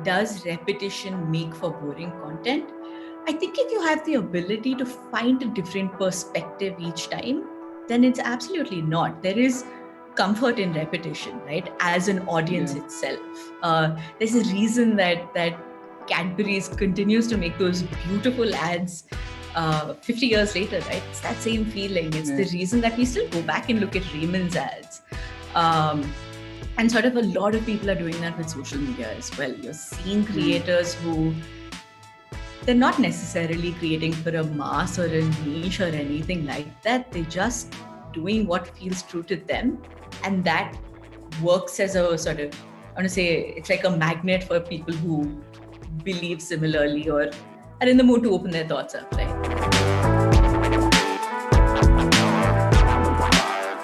does repetition make for boring content? I think if you have the ability to find a different perspective each time, then it's absolutely not. There is comfort in repetition, right? As an audience Yeah. itself, there's a reason that Cadbury's continues to make those beautiful ads 50 years later, right? It's that same feeling. It's Yeah. the reason that we still go back and look at Raymond's ads. Um, and sort of a lot of people are doing that with social media as well. You're seeing Mm. creators who they're not necessarily creating for a mass or a niche or anything like that. They're just doing what feels true to them, and that works as a sort of, I want to say, it's like a magnet for people who believe similarly or are in the mood to open their thoughts up, right?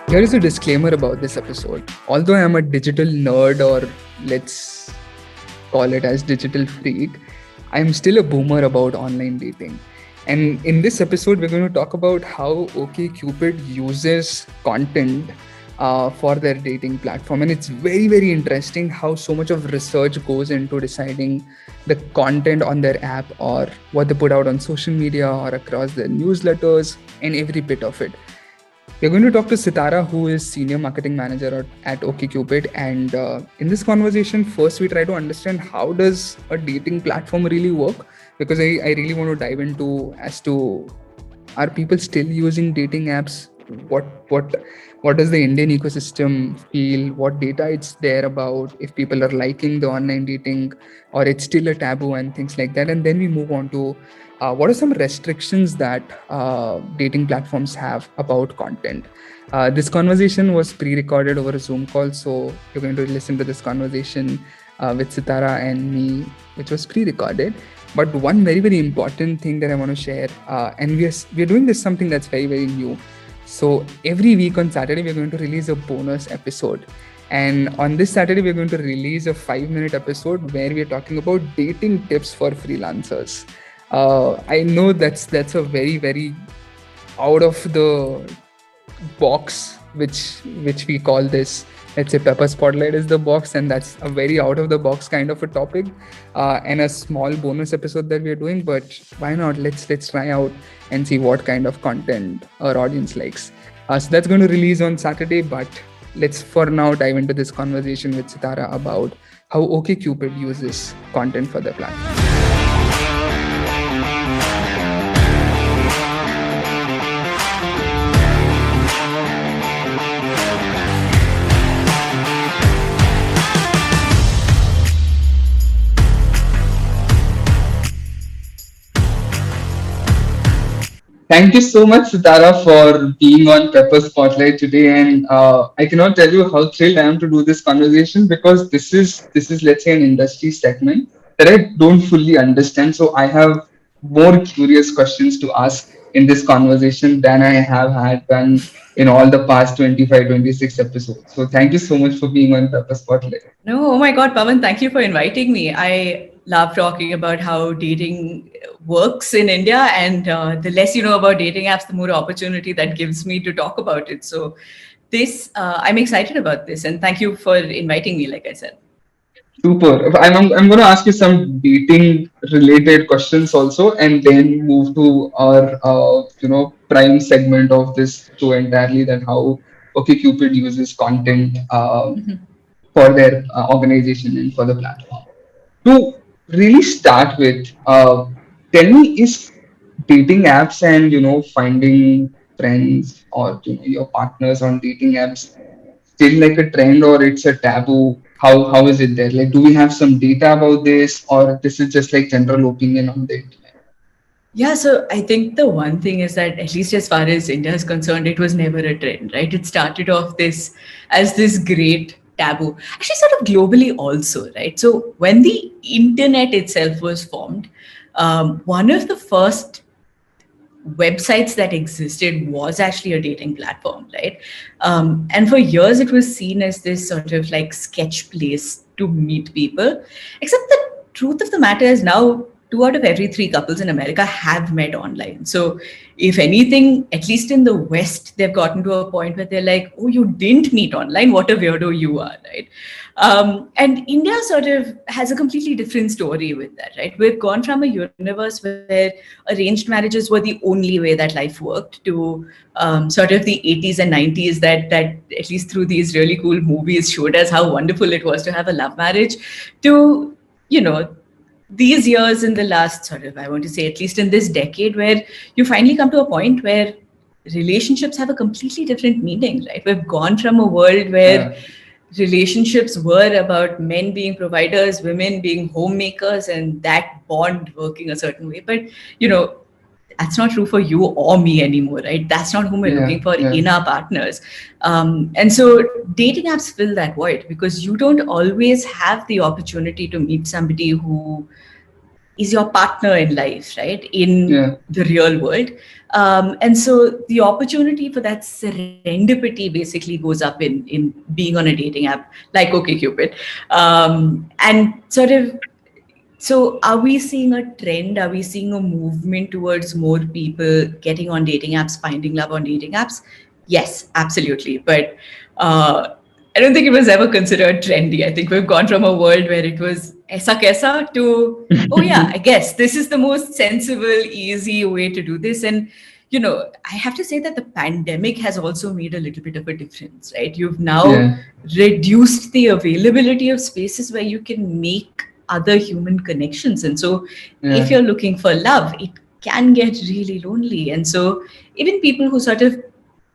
Here is a disclaimer about this episode. Although I am a digital nerd, or let's call it as digital freak, I am still a boomer about online dating. And in this episode, we're going to talk about how OkCupid uses content for their dating platform. And it's very, very interesting how so much of research goes into deciding the content on their app or what they put out on social media or across their newsletters and every bit of it. We're going to talk to Sitara, who is Senior Marketing Manager at OkCupid. And in this conversation, first we try to understand how does a dating platform really work? Because I really want to dive into as to, are people still using dating apps? What what what does the Indian ecosystem feel? What data it's there about? If people are liking the online dating, or it's still a taboo and things like that. And then we move on to what are some restrictions that dating platforms have about content. This conversation was pre-recorded over a Zoom call, so you're going to listen to this conversation with Sitara and me, which was pre-recorded. But one very, very important thing that I want to share, and we're doing this something that's very, very new. So every week on Saturday, we're going to release a bonus episode. And on this Saturday, we're going to release a 5-minute episode where we're talking about dating tips for freelancers. I know that's a very, very out of the box, which we call this, let's say Pepper Spotlight is the box, and that's a very out of the box kind of a topic, and a small bonus episode that we're doing. But why not, let's try out and see what kind of content our audience likes. So that's going to release on Saturday, but let's for now dive into this conversation with Sitara about how OkCupid uses content for their platform. Thank you so much, Sitara, for being on Pepper Spotlight today. And I cannot tell you how thrilled I am to do this conversation, because this is let's say an industry segment that I don't fully understand. So I have more curious questions to ask in this conversation than I have had done in all the past 25, 26 episodes. So thank you so much for being on Pepper Spotlight. No, oh my God, Pavan, thank you for inviting me. I love talking about how dating works in India, and the less you know about dating apps, the more opportunity that gives me to talk about it. So, I'm excited about this, and thank you for inviting me, like I said. Super. I'm going to ask you some dating related questions also, and then move to our prime segment of this show entirely, that how OkCupid uses content for their organization and for the platform. To really start with, tell me, is dating apps and finding friends or your partners on dating apps still like a trend, or it's a taboo? How is it there? Like, do we have some data about this, or this is just like general opinion on the internet? Yeah, so I think the one thing is that, at least as far as India is concerned, it was never a trend, right? It started off this as this great taboo, actually, sort of globally also, right? So when the internet itself was formed, one of the first websites that existed was actually a dating platform, right? And for years, it was seen as this sort of like sketch place to meet people. Except the truth of the matter is now 2 out of every 3 couples in America have met online. So, if anything, at least in the West, they've gotten to a point where they're like, oh, you didn't meet online. What a weirdo you are, right? And India sort of has a completely different story with that, right? We've gone from a universe where arranged marriages were the only way that life worked to sort of the 80s and 90s that at least through these really cool movies showed us how wonderful it was to have a love marriage to, you know, these years in the last sort of, I want to say, at least in this decade, where you finally come to a point where relationships have a completely different meaning, right? We've gone from a world where relationships were about men being providers, women being homemakers, and that bond working a certain way. But, you know, that's not true for you or me anymore, right? That's not whom we're looking for in our partners. And so dating apps fill that void because you don't always have the opportunity to meet somebody who is your partner in life, right? In the real world. And so the opportunity for that serendipity basically goes up in being on a dating app like OkCupid. And sort of, so are we seeing a trend? Are we seeing a movement towards more people getting on dating apps, finding love on dating apps? Yes, absolutely. But I don't think it was ever considered trendy. I think we've gone from a world where it was aisa kaisa to, oh yeah, I guess this is the most sensible, easy way to do this. And, you know, I have to say that the pandemic has also made a little bit of a difference, right? You've now reduced the availability of spaces where you can make other human connections. And so if you're looking for love, it can get really lonely. And so even people who sort of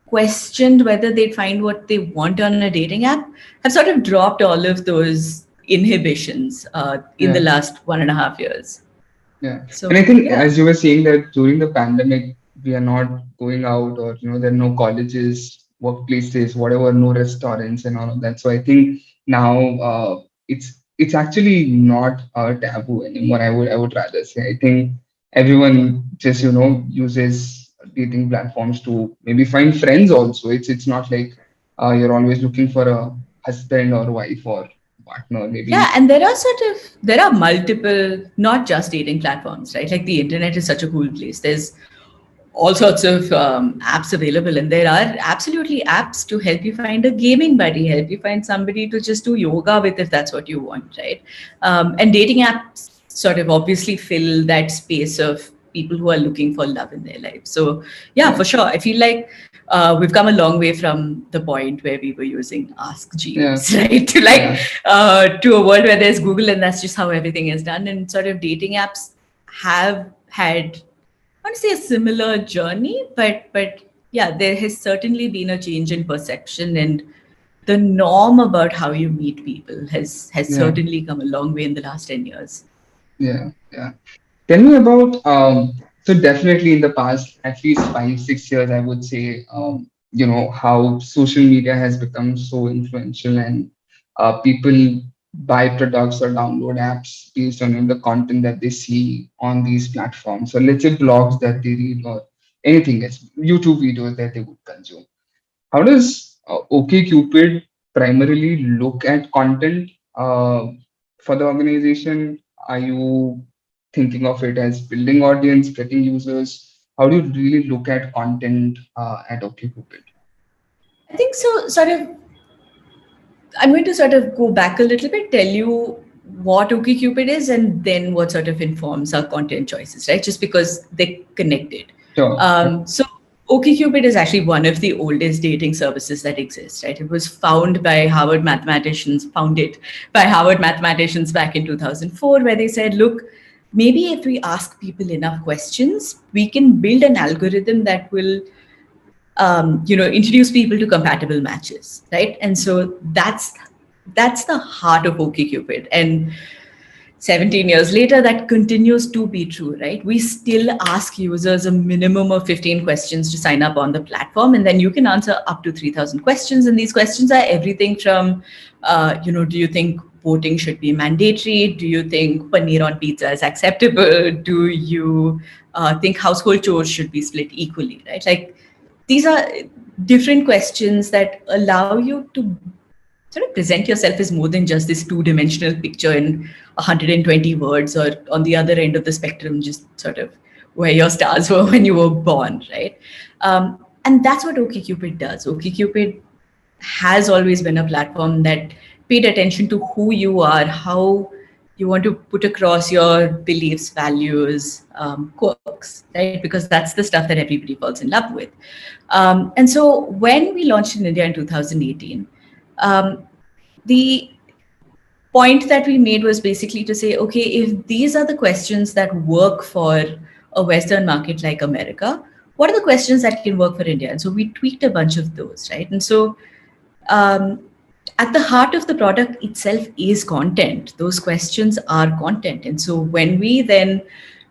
questioned whether they'd find what they want on a dating app have sort of dropped all of those inhibitions in the last 1.5 years. So, and I think as you were saying that during the pandemic, we are not going out or, you know, there are no colleges, workplaces, whatever, no restaurants and all of that. So I think now it's actually not a taboo anymore. I would rather say. I think everyone just, you know, uses dating platforms to maybe find friends also. It's not like you're always looking for a husband or wife or partner maybe. Yeah, and there are multiple, not just dating platforms, right? Like the internet is such a cool place. There's all sorts of apps available, and there are absolutely apps to help you find a gaming buddy, help you find somebody to just do yoga with if that's what you want, right? And dating apps sort of obviously fill that space of people who are looking for love in their life. So yeah, for sure. I feel like we've come a long way from the point where we were using Ask Jeeves, right? To to a world where there's Google and that's just how everything is done. And sort of dating apps have had, I want to say, a similar journey, but yeah, there has certainly been a change in perception, and the norm about how you meet people has certainly come a long way in the last 10 years. Yeah. Tell me about so definitely in the past at least 5-6 years, I would say, you know, how social media has become so influential and people buy products or download apps based on the content that they see on these platforms. So let's say blogs that they read or anything else, YouTube videos that they would consume. How does OkCupid primarily look at content for the organization? Are you thinking of it as building audience, getting users? How do you really look at content at OkCupid? I think so. I'm going to sort of go back a little bit, tell you what OkCupid is, and then what sort of informs our content choices, right? Just because they're connected. Sure. So OkCupid is actually one of the oldest dating services that exists, right? It was founded by Harvard mathematicians back in 2004, where they said, look, maybe if we ask people enough questions, we can build an algorithm that will introduce people to compatible matches, right? And so that's the heart of OkCupid. And 17 years later, that continues to be true, right? We still ask users a minimum of 15 questions to sign up on the platform, and then you can answer up to 3,000 questions. And these questions are everything from, do you think voting should be mandatory? Do you think paneer on pizza is acceptable? Do you think household chores should be split equally, right? Like, these are different questions that allow you to sort of present yourself as more than just this two-dimensional picture in 120 words, or on the other end of the spectrum, just sort of where your stars were when you were born, right? And that's what OkCupid does. OkCupid has always been a platform that paid attention to who you are, how you want to put across your beliefs, values, quirks, right? Because that's the stuff that everybody falls in love with. And so when we launched in India in 2018, the point that we made was basically to say, okay, if these are the questions that work for a Western market like America, what are the questions that can work for India? And so we tweaked a bunch of those, right? And so um, at the heart of the product itself is content. Those questions are content. And so when we then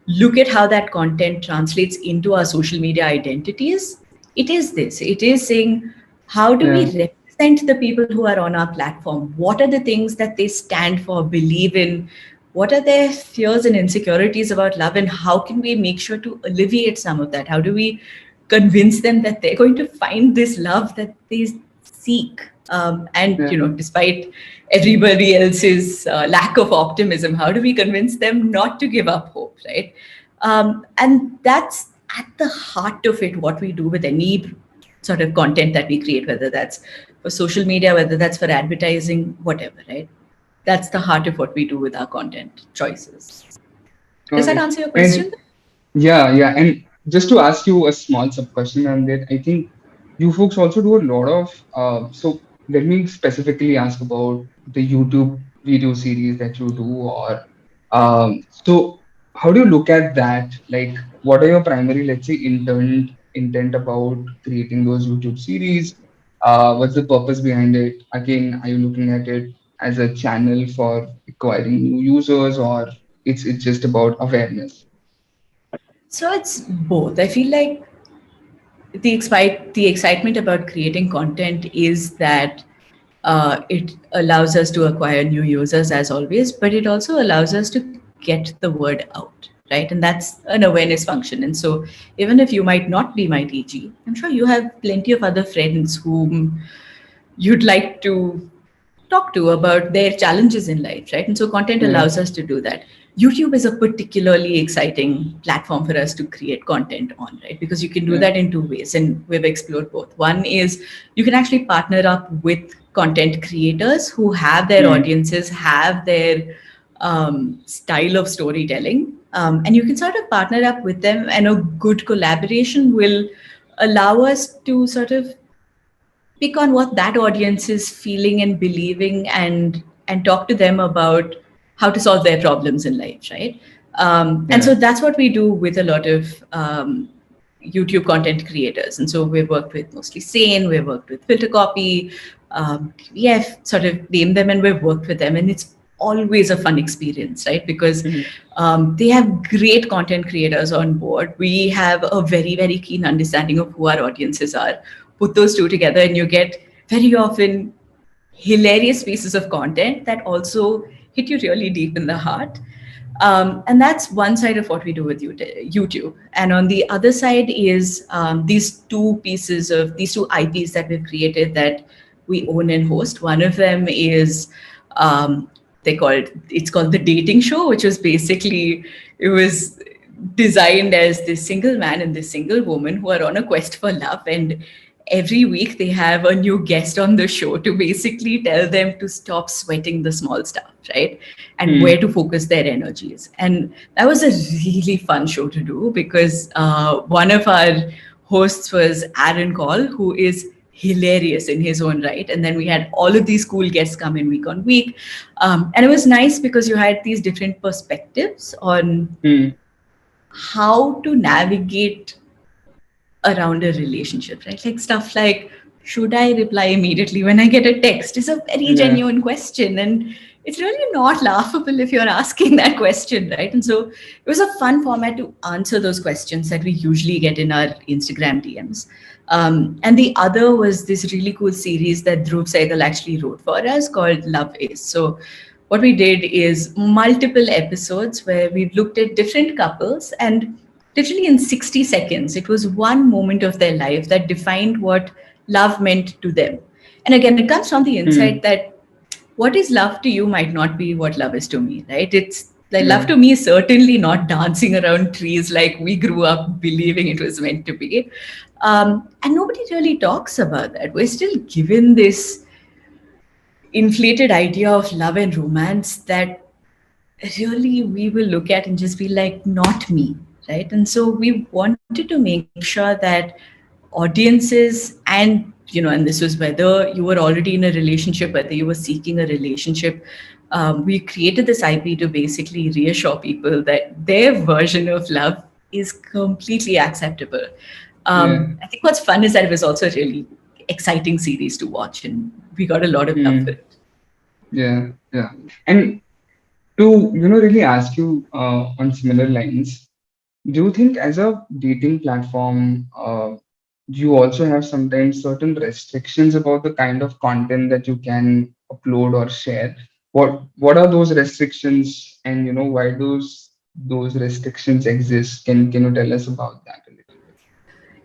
look at how that content translates into our social media identities, it is this. It is saying, how do we represent the people who are on our platform? What are the things that they stand for, believe in? What are their fears and insecurities about love? And how can we make sure to alleviate some of that? How do we convince them that they're going to find this love that they seek? And despite everybody else's lack of optimism, how do we convince them not to give up hope, right? And that's at the heart of it, what we do with any sort of content that we create, whether that's for social media, whether that's for advertising, whatever, right? That's the heart of what we do with our content choices. Does that answer your question? And yeah. And just to ask you a small sub question on that, I think you folks also do a lot of so let me specifically ask about the YouTube video series that you do, or so how do you look at that? Like, what are your primary, let's say, intent about creating those YouTube series? What's the purpose behind it? Again, are you looking at it as a channel for acquiring new users, or it's just about awareness? So it's both. I feel like the excitement about creating content is that it allows us to acquire new users as always, but it also allows us to get the word out, right? And that's an awareness function. And so even if you might not be my TG, I'm sure you have plenty of other friends whom you'd like to talk to about their challenges in life, right? And so content allows us to do that. YouTube is a particularly exciting platform for us to create content on, right? Because you can do that in two ways, and we've explored both. One is you can actually partner up with content creators who have their audiences, have their style of storytelling, and you can sort of partner up with them, and a good collaboration will allow us to sort of pick on what that audience is feeling and believing, and talk to them about how to solve their problems in life, right? And so that's what we do with a lot of YouTube content creators. And so we've worked with mostly Sane, we've worked with Filter Copy, TVF, sort of name them, and we've worked with them. And it's always a fun experience, right? Because they have great content creators on board. We have a very, very keen understanding of who our audiences are. Put those two together and you get very often hilarious pieces of content that also hit you really deep in the heart. And that's one side of what we do with YouTube. And on the other side is these two IPs that we've created that we own and host. One of them is it's called The Dating Show, which was basically, it was designed as this single man and this single woman who are on a quest for love, and every week they have a new guest on the show to basically tell them to stop sweating the small stuff, right? And where to focus their energies. And that was a really fun show to do, because one of our hosts was Aaron Call, who is hilarious in his own right. And then we had all of these cool guests come in week on week. And it was nice because you had these different perspectives on how to navigate around a relationship, right? Like stuff like, should I reply immediately when I get a text? Is a very genuine question. And it's really not laughable if you're asking that question, right? And so it was a fun format to answer those questions that we usually get in our Instagram DMs. And the other was this really cool series that Dhruv Sehgal actually wrote for us called Love Is. So what we did is multiple episodes where we've looked at different couples, and literally in 60 seconds, it was one moment of their life that defined what love meant to them. And again, it comes from the insight that what is love to you might not be what love is to me, right? It's like love Yeah. to me is certainly not dancing around trees like we grew up believing it was meant to be. And nobody really talks about that. We're still given this inflated idea of love and romance that really we will look at and just be like, not me, right? And so we wanted to make sure that audiences and this was whether you were already in a relationship, whether you were seeking a relationship, we created this IP to basically reassure people that their version of love is completely acceptable. Yeah. I think what's fun is that it was also a really exciting series to watch, and we got a lot of love for Hmm. it. Yeah. Yeah. And to really ask you on similar lines, do you think as a dating platform, you also have sometimes certain restrictions about the kind of content that you can upload or share? What are those restrictions, and why those restrictions exist? Can you tell us about that a little bit?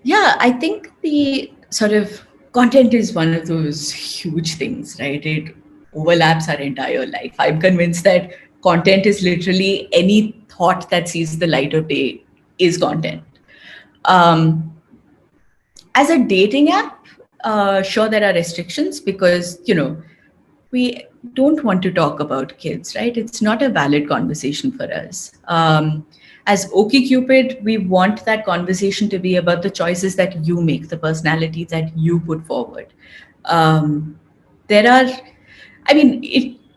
Yeah, I think the sort of content is one of those huge things, right? It overlaps our entire life. I'm convinced that content is literally any thought that sees the light of day is content. Um, as a dating app, sure, there are restrictions because, we don't want to talk about kids, right? It's not a valid conversation for us. As OkCupid, we want that conversation to be about the choices that you make, the personalities that you put forward. Um, there are, I mean,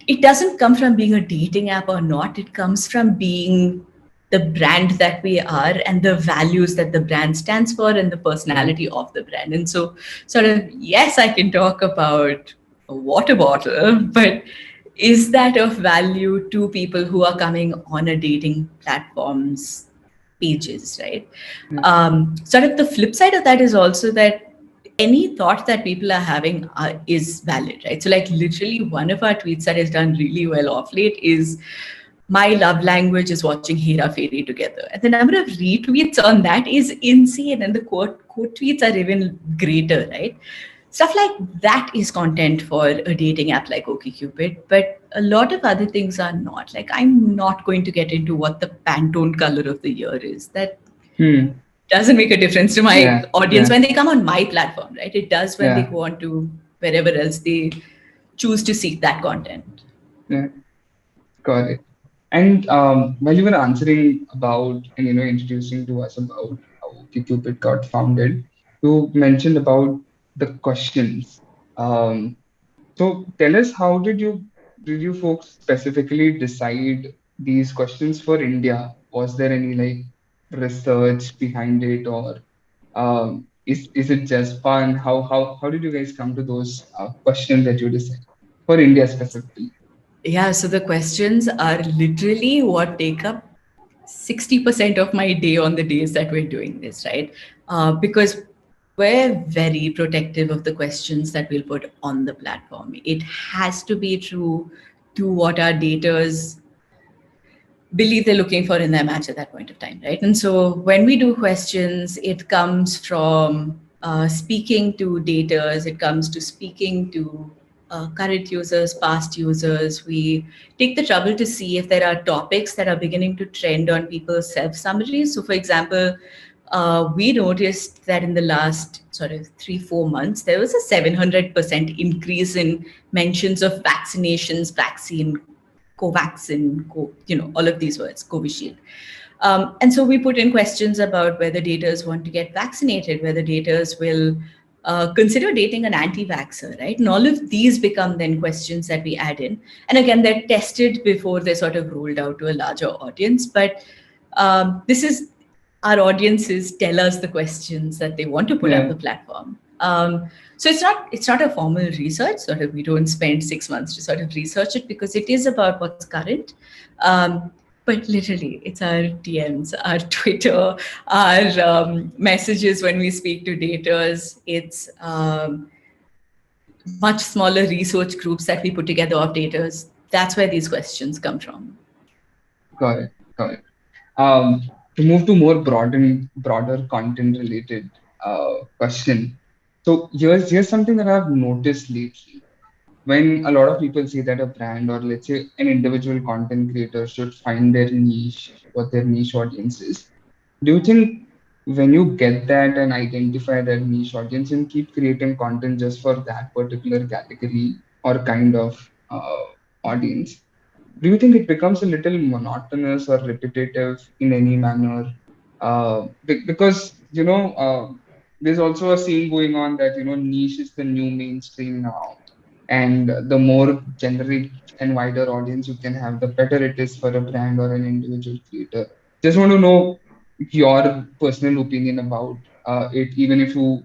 it doesn't come from being a dating app or not. It comes from being the brand that we are and the values that the brand stands for and the Yeah. personality of the brand. And so, sort of, yes, I can talk about a water bottle, but is that of value to people who are coming on a dating platforms pages, right? Yeah. Sort of the flip side of that is also that any thought that people are having is valid, right? So, like, literally, one of our tweets that has done really well off late is my love language is watching Hera Fairy together. And the number of retweets on that is insane. And the quote tweets are even greater, right? Stuff like that is content for a dating app like OkCupid, but a lot of other things are not. Like, I'm not going to get into what the Pantone color of the year is. That Hmm. doesn't make a difference to my Yeah. audience Yeah. when they come on my platform, right? It does when they Yeah. go on to wherever else they choose to seek that content. Yeah. Got it. And while you were answering about and introducing to us about how OkCupid got founded, you mentioned about the questions. Um, so tell us, how did you folks specifically decide these questions for India? Was there any like research behind it, or is it just fun? How did you guys come to those questions that you decided for India specifically? Yeah, so the questions are literally what take up 60% of my day on the days that we're doing this, right? Because we're very protective of the questions that we'll put on the platform. It has to be true to what our daters believe they're looking for in their match at that point of time, right? And so when we do questions, it comes from speaking to daters, it comes to speaking to current users, past users. We take the trouble to see if there are topics that are beginning to trend on people's self summaries. So, for example, we noticed that in the last sort of 3-4 months, there was a 700% increase in mentions of vaccinations, vaccine, Covaxin, all of these words, Covishield. And so we put in questions about whether daters want to get vaccinated, whether daters will consider dating an anti-vaxxer, right? And all of these become then questions that we add in. And again, they're tested before they're sort of rolled out to a larger audience. But this is our audiences tell us the questions that they want to put on Yeah. the platform. So it's not a formal research. Sort of, we don't spend 6 months to sort of research it because it is about what's current. But literally, it's our DMs, our Twitter, our messages when we speak to daters. It's much smaller research groups that we put together of daters. That's where these questions come from. Got it. Got it. Um, to move to more broader content related question. So here's something that I've noticed lately. when a lot of people say that a brand or let's say an individual content creator should find their niche, what their niche audience is, do you think when you get that and identify that niche audience and keep creating content just for that particular category or kind of audience, do you think it becomes a little monotonous or repetitive in any manner? Because there's also a saying going on that niche is the new mainstream now, and the more generic and wider audience you can have, the better it is for a brand or an individual creator. Just want to know your personal opinion about it, even if you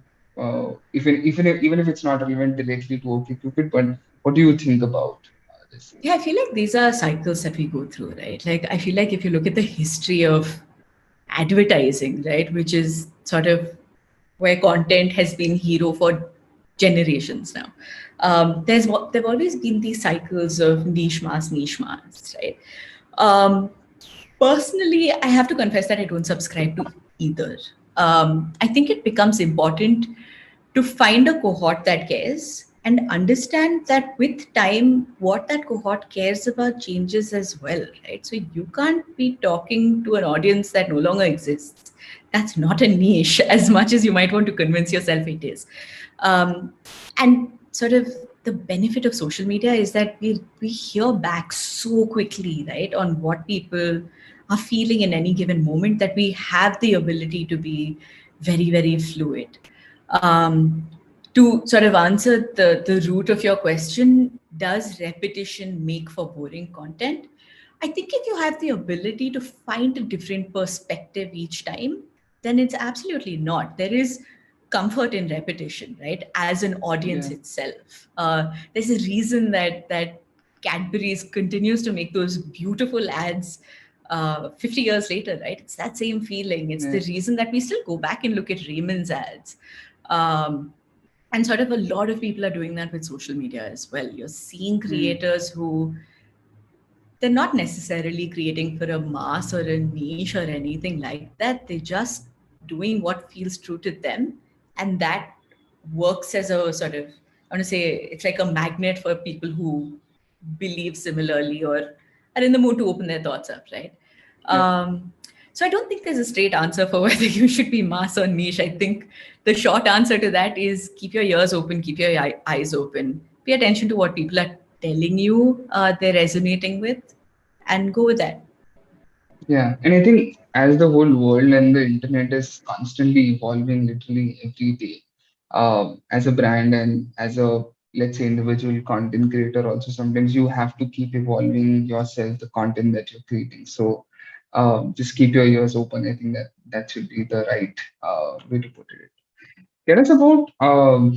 even if it's not relevant directly to OkCupid, but what do you think about this? Yeah, I feel like these are cycles that we go through, right? Like, I feel like if you look at the history of advertising, right, which is sort of where content has been hero for generations now. There've always been these cycles of niche mass, right? Um, Personally, I have to confess that I don't subscribe to either. I think it becomes important to find a cohort that cares and understand that with time, what that cohort cares about changes as well, right? So you can't be talking to an audience that no longer exists. That's not a niche as much as you might want to convince yourself it is. And sort of the benefit of social media is that we hear back so quickly, right, on what people are feeling in any given moment, that we have the ability to be very, very fluid. Um, to sort of answer the root of your question, does repetition make for boring content? I think if you have the ability to find a different perspective each time, then it's absolutely not. There is comfort in repetition, right? As an audience Yeah. itself, there's a reason that Cadbury's continues to make those beautiful ads 50 years later, right? It's that same feeling. It's the Yeah. reason that we still go back and look at Raymond's ads. Um, and sort of a lot of people are doing that with social media as well. You're seeing Hmm. creators who they're not necessarily creating for a mass or a niche or anything like that. They're just doing what feels true to them. And that works as a sort of, I want to say, it's like a magnet for people who believe similarly or are in the mood to open their thoughts up, right? Yeah. So I don't think there's a straight answer for whether you should be mass or niche. I think the short answer to that is keep your ears open, keep your eyes open, pay attention to what people are telling you they're resonating with, and go with that. Yeah, and I think as the whole world and the internet is constantly evolving literally every day, as a brand and as a, let's say, individual content creator, also sometimes you have to keep evolving yourself, the content that you're creating. So just keep your ears open. I think that should be the right way to put it. Tell us about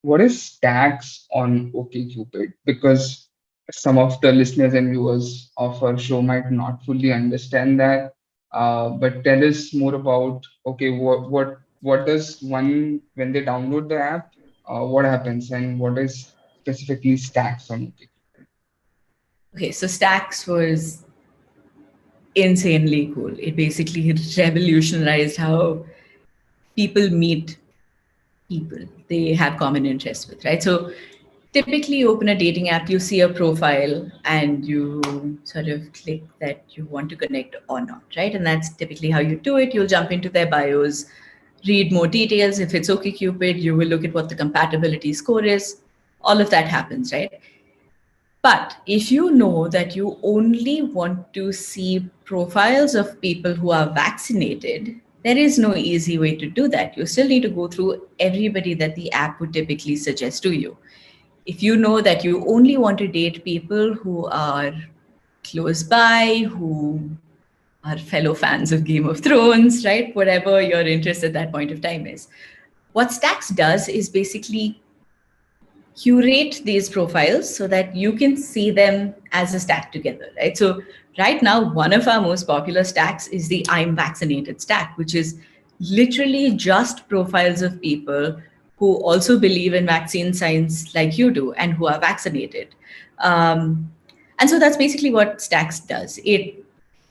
what is tax on OkCupid, because some of the listeners and viewers of our show might not fully understand that. But tell us more about, okay, what does one when they download the app, what happens and what is specifically Stacks on OkCupid? Okay, so Stacks was insanely cool. It basically revolutionized how people meet people they have common interests with, right? So typically you open a dating app, you see a profile and you sort of click that you want to connect or not, right? And that's typically how you do it. You'll jump into their bios, read more details. If it's OkCupid, you will look at what the compatibility score is. All of that happens, right? But if you know that you only want to see profiles of people who are vaccinated, there is no easy way to do that. You still need to go through everybody that the app would typically suggest to you. If you know that you only want to date people who are close by, who are fellow fans of Game of Thrones, right? Whatever your interest at that point of time is. What Stacks does is basically curate these profiles so that you can see them as a stack together, right? So right now, one of our most popular stacks is the I'm vaccinated stack, which is literally just profiles of people who also believe in vaccine science like you do and who are vaccinated. Um, and so that's basically what Stacks does. It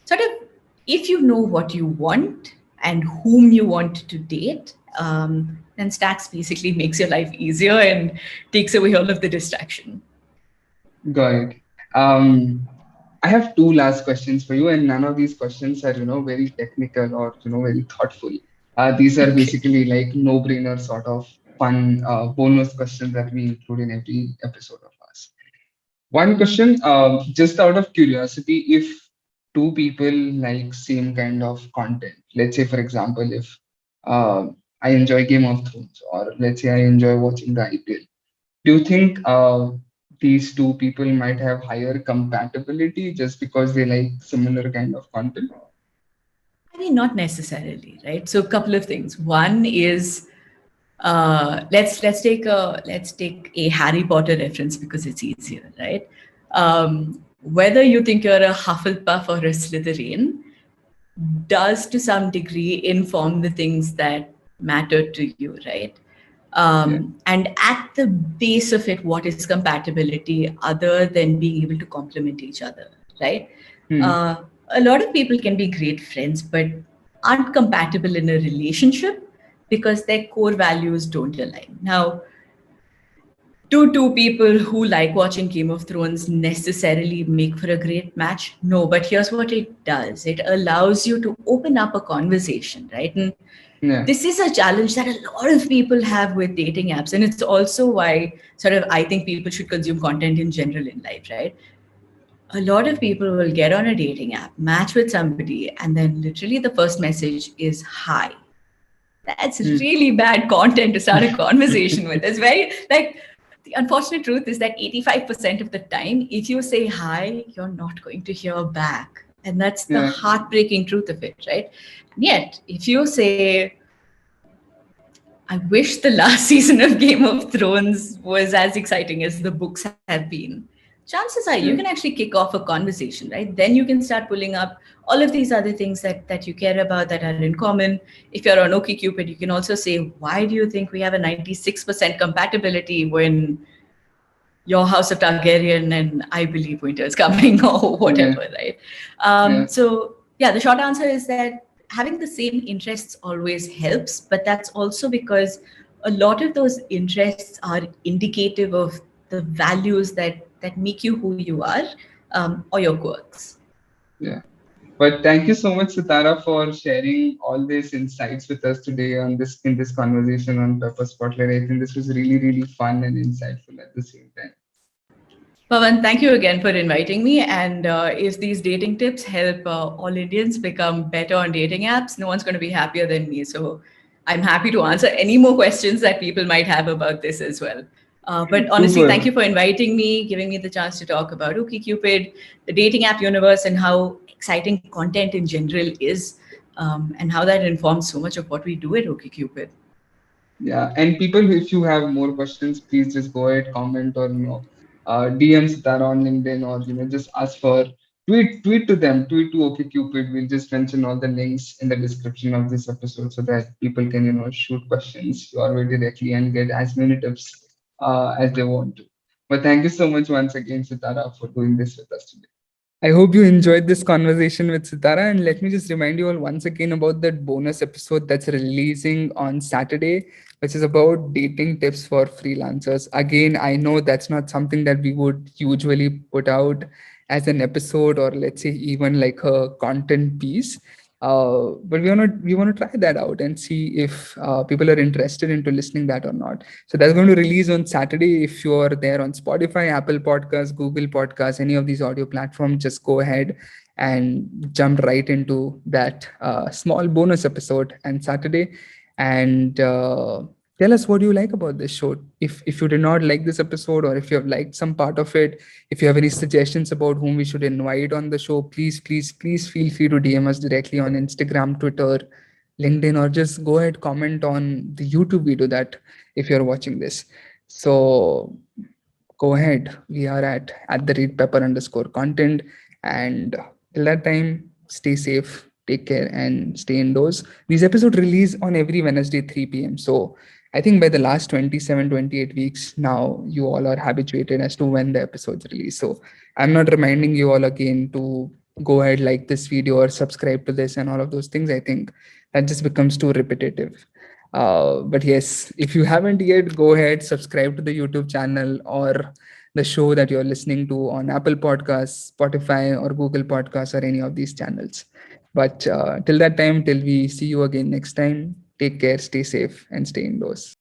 sort of, if you know what you want and whom you want to date, then Stacks basically makes your life easier and takes away all of the distraction. Got it. Um, I have two last questions for you, and none of these questions are, very technical or, very thoughtful. These are Okay. basically like no-brainer sort of fun bonus questions that we include in every episode of us. One question, just out of curiosity, if two people like same kind of content, let's say, for example, if uh, I enjoy Game of Thrones, or let's say I enjoy watching the IPL, do you think these two people might have higher compatibility just because they like similar kind of content? I mean, not necessarily, right? So, a couple of things. One is let's take a Harry Potter reference because it's easier, right? Whether you think you're a Hufflepuff or a Slytherin does to some degree inform the things that matter to you, right? Yeah. And at the base of it, what is compatibility other than being able to complement each other, right? Hmm. Uh, a lot of people can be great friends, but aren't compatible in a relationship because their core values don't align. Now, do two people who like watching Game of Thrones necessarily make for a great match? No, but here's what it does it allows you to open up a conversation, right? And Yeah. this is a challenge that a lot of people have with dating apps. And it's also why, sort of, I think people should consume content in general in life, right? A lot of people will get on a dating app, match with somebody, and then literally the first message is hi. That's Hmm. really bad content to start a conversation with. It's very like the unfortunate truth is that 85% of the time, if you say hi, you're not going to hear back. And that's the Yeah. heartbreaking truth of it, right? And yet, if you say, I wish the last season of Game of Thrones was as exciting as the books have been, chances are you can Yeah. actually kick off a conversation, right? Then you can start pulling up all of these other things that you care about that are in common. If you're on OkCupid, you can also say, why do you think we have a 96% compatibility when your House of Targaryen and I believe winter is coming or Yeah. whatever, right? Yeah. So, yeah, the short answer is that having the same interests always helps, but that's also because a lot of those interests are indicative of the values that make you who you are, or your quirks. Yeah. But thank you so much, Sitara, for sharing all these insights with us today on this in this conversation on Pepper Spotlight. I think this was really, really fun and insightful at the same time. Pavan, thank you again for inviting me. And if these dating tips help all Indians become better on dating apps, no one's going to be happier than me. So I'm happy to answer any more questions that people might have about this as well. But honestly, thank Super. you for inviting me, giving me the chance to talk about OkCupid, the dating app universe, and how exciting content in general is, and how that informs so much of what we do at OkCupid. Yeah, and people, if you have more questions, please just go ahead, comment, or DMs that on LinkedIn, or just ask for tweet to them, tweet to OkCupid. We'll just mention all the links in the description of this episode so that people can shoot questions your way directly and get as many tips as they want to. But thank you so much once again, Sitara, for doing this with us today. I hope you enjoyed this conversation with Sitara. And let me just remind you all once again about that bonus episode that's releasing on Saturday, which is about dating tips for freelancers. Again, I know that's not something that we would usually put out as an episode or let's say even like a content piece. But we want to try that out and see if people are interested into listening that or not. So that's going to release on Saturday. If you're there on Spotify, Apple Podcasts, Google Podcasts, any of these audio platforms, just go ahead and jump right into that small bonus episode on Saturday. And tell us what you like about this show. If you did not like this episode, or if you have liked some part of it, if you have any suggestions about whom we should invite on the show, please feel free to DM us directly on Instagram, Twitter, LinkedIn, or just go ahead comment on the YouTube video that if you're watching this. So go ahead. We are at the rate pepper underscore content. And till that time, stay safe, take care, and stay indoors. These episodes release on every Wednesday, 3 p.m. So I think by the last 27, 28 weeks now, you all are habituated as to when the episodes release. So I'm not reminding you all again to go ahead, like this video or subscribe to this and all of those things. I think that just becomes too repetitive. But yes, if you haven't yet, go ahead, subscribe to the YouTube channel or the show that you're listening to on Apple Podcasts, Spotify, or Google Podcasts, or any of these channels. But till that time, till we see you again next time, take care, stay safe, and stay indoors.